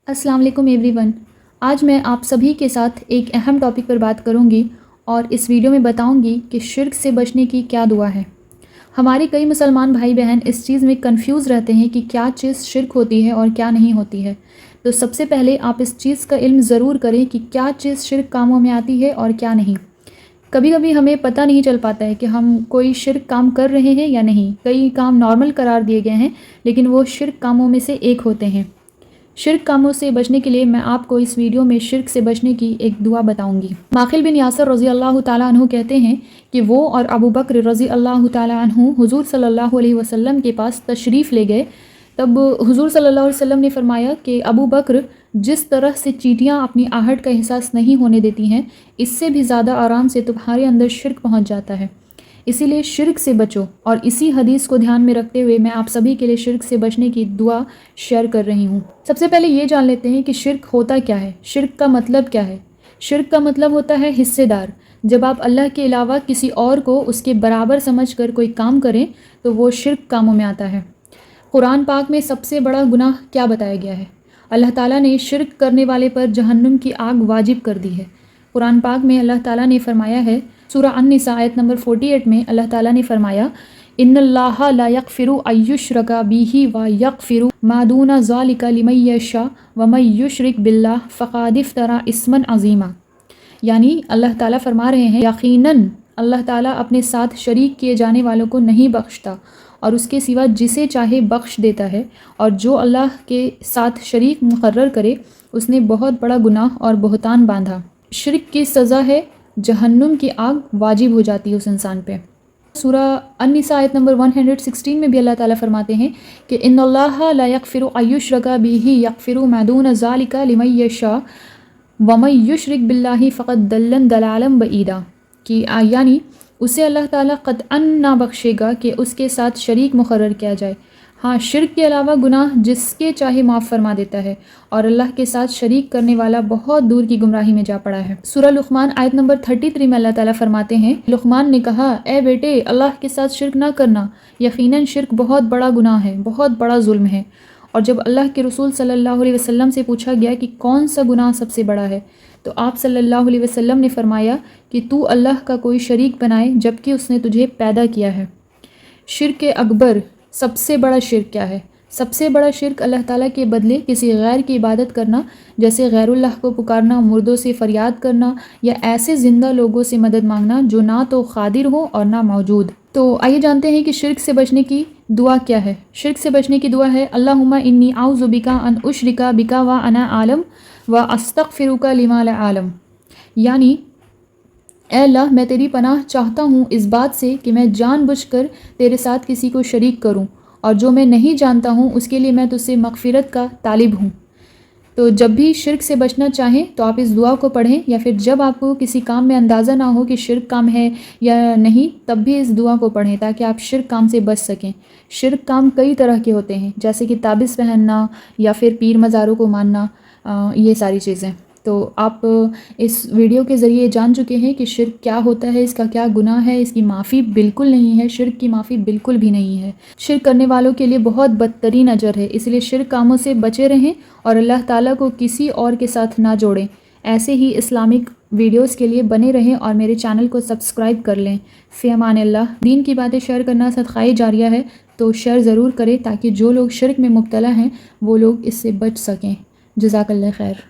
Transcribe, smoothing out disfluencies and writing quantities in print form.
अस्सलाम वालेकुम एवरीवन। आज मैं आप सभी के साथ एक अहम टॉपिक पर बात करूंगी और इस वीडियो में बताऊंगी कि शिर्क से बचने की क्या दुआ है। हमारे कई मुसलमान भाई बहन इस चीज़ में कंफ्यूज रहते हैं कि क्या चीज़ शिर्क होती है और क्या नहीं होती है। तो सबसे पहले आप इस चीज़ का इल्म ज़रूर करें कि क्या चीज़ शिर्क कामों में आती है और क्या नहीं। कभी कभी हमें पता नहीं चल पाता है कि हम कोई शिर्क काम कर रहे हैं या नहीं। कई काम नॉर्मल करार दिए गए हैं लेकिन वो शिर्क कामों में से एक होते हैं। शिर्क कामों से बचने के लिए मैं आपको इस वीडियो में शिर्क से बचने की एक दुआ बताऊंगी। माखिल बिन यासर रज़ी अल्लाह ताला अन्हु कहते हैं कि वो और अबू बकर रज़ी अल्लाह ताला अन्हु हुज़ूर सल्लल्लाहु अलैहि वसल्लम के पास तशरीफ़ ले गए। तब हुज़ूर सल्लल्लाहु अलैहि वसल्लम ने फरमाया कि अबू बकर, जिस तरह से चींटियाँ अपनी आहट का एहसास नहीं होने देती हैं, इससे भी ज़्यादा आराम से तुम्हारे अंदर शिर्क पहुँच जाता है। इसीलिए शिर्क से बचो। और इसी हदीस को ध्यान में रखते हुए मैं आप सभी के लिए शिर्क से बचने की दुआ शेयर कर रही हूँ। सबसे पहले ये जान लेते हैं कि शिर्क होता क्या है, शिर्क का मतलब क्या है। शिर्क का मतलब होता है हिस्सेदार। जब आप अल्लाह के अलावा किसी और को उसके बराबर समझकर कोई काम करें तो वो शिर्क कामों में आता है। कुरान पाक में सबसे बड़ा गुनाह क्या बताया गया है? अल्लाह ताला ने शिर्क करने वाले पर जहन्नुम की आग वाजिब कर दी है। कुरान पाक में अल्लाह ताला ने फरमाया है, सूरह अन-निसा आयत नंबर 48 में अल्लाह ताला ने फरमाया, इन्नल्लाहा ला यगफिरु अय्युश्रका बिही व यगफिरु मा दूना ज़ालिका लिमन यशा व मन युश्रिक बिल्लाह फ़क़द इफ़्तरा इस्मन अज़ीमा। यानी अल्लाह ताला फरमा रहे हैं, यकीनन अल्लाह ताला अपने साथ शरीक किए जाने वालों को नहीं बख्शता और उसके सिवा जिसे चाहे बख्श देता है, और जो अल्लाह के साथ शरीक मुकर्रर करे उसने बहुत बड़ा गुनाह और बहतान बांधा। शिर्क की सज़ा है जहन्नुम की आग वाजिब हो जाती है उस इंसान पे। सूरह अन-निसा आयत नंबर 116 में भी अल्लाह ताला फरमाते हैं कि इन्नल्लाहा ला यगफिरु अय्युश्रका बिही यगफिरु मा दूना ज़ालिका लिमन यशा व मन युश्रिक बिल्लाहि फ़क़द दल्लन दलालन बईदा। कि यानी उसे अल्लाह ताला क़तअन ना बख्शेगा कि उसके साथ शरीक मुकर्रर किया जाए। हाँ, शिर्क के अलावा गुनाह जिसके चाहे माफ़ फरमा देता है और अल्लाह के साथ शरीक करने वाला बहुत दूर की गुमराही में जा पड़ा है। सूरह लुक़मान आयत नंबर 33 में अल्लाह ताला फरमाते हैं, लुक़मान ने कहा, ए बेटे, अल्लाह के साथ शिर्क ना करना, यकीनन शिर्क बहुत बड़ा गुनाह है, बहुत बड़ा जुल्म है। और जब अल्लाह के रसूल सल्लल्लाहु अलैहि वसल्लम से पूछा गया कि कौन सा गुनाह सबसे बड़ा है, तो आप सल्लल्लाहु अलैहि वसल्लम ने फरमाया कि तू अल्लाह का कोई शरीक बनाए जबकि उसने तुझे पैदा किया है। शिर्क अकबर, सबसे बड़ा शिर्क क्या है? सबसे बड़ा शिर्क अल्लाह ताला के बदले किसी गैर की इबादत करना, जैसे गैरुल्लाह को पुकारना, मुर्दों से फरियाद करना या ऐसे ज़िंदा लोगों से मदद मांगना जो ना तो क़ादिर हो और ना मौजूद। तो आइए जानते हैं कि शिर्क से बचने की दुआ क्या है। शिर्क से बचने की दुआ है, अल्लाहुम्मा इन्नी आउज़ु बिका अन उश्रिका बिका व अना आलम व अस्तग़फिरुका लिमा ला आलम। यानी ऐ अल्लाह, मैं तेरी पनाह चाहता हूँ इस बात से कि मैं जानबूझकर तेरे साथ किसी को शरीक करूँ, और जो मैं नहीं जानता हूँ उसके लिए मैं तुझसे मग़फ़िरत का तालिब हूँ। तो जब भी शिर्क से बचना चाहें तो आप इस दुआ को पढ़ें, या फिर जब आपको किसी काम में अंदाज़ा ना हो कि शिर्क काम है या नहीं, तब भी इस दुआ को पढ़ें ताकि आप शिर्क काम से बच सकें। शिर्क काम कई तरह के होते हैं, जैसे कि ताबिज़ पहनना या फिर पीर मज़ारों को मानना, ये सारी चीज़ें। तो आप इस वीडियो के ज़रिए जान चुके हैं कि शिर्क क्या होता है, इसका क्या गुनाह है, इसकी माफ़ी बिल्कुल नहीं है, शिर्क की माफ़ी बिल्कुल भी नहीं है। शिर्क करने वालों के लिए बहुत बदतरीन अजर है, इसलिए शिर्क कामों से बचे रहें और अल्लाह ताला को किसी और के साथ ना जोड़ें। ऐसे ही इस्लामिक वीडियोस के लिए बने रहें और मेरे चैनल को सब्सक्राइब कर लें। फ़ी अमानिल्लाह। दीन की बातें शेयर करना सदक़ाए जारिया है, तो शेयर ज़रूर करें ताकि जो लोग शिर्क में मुब्तला हैं वो लोग इससे बच सकें। जज़ाकल्लाह खैर।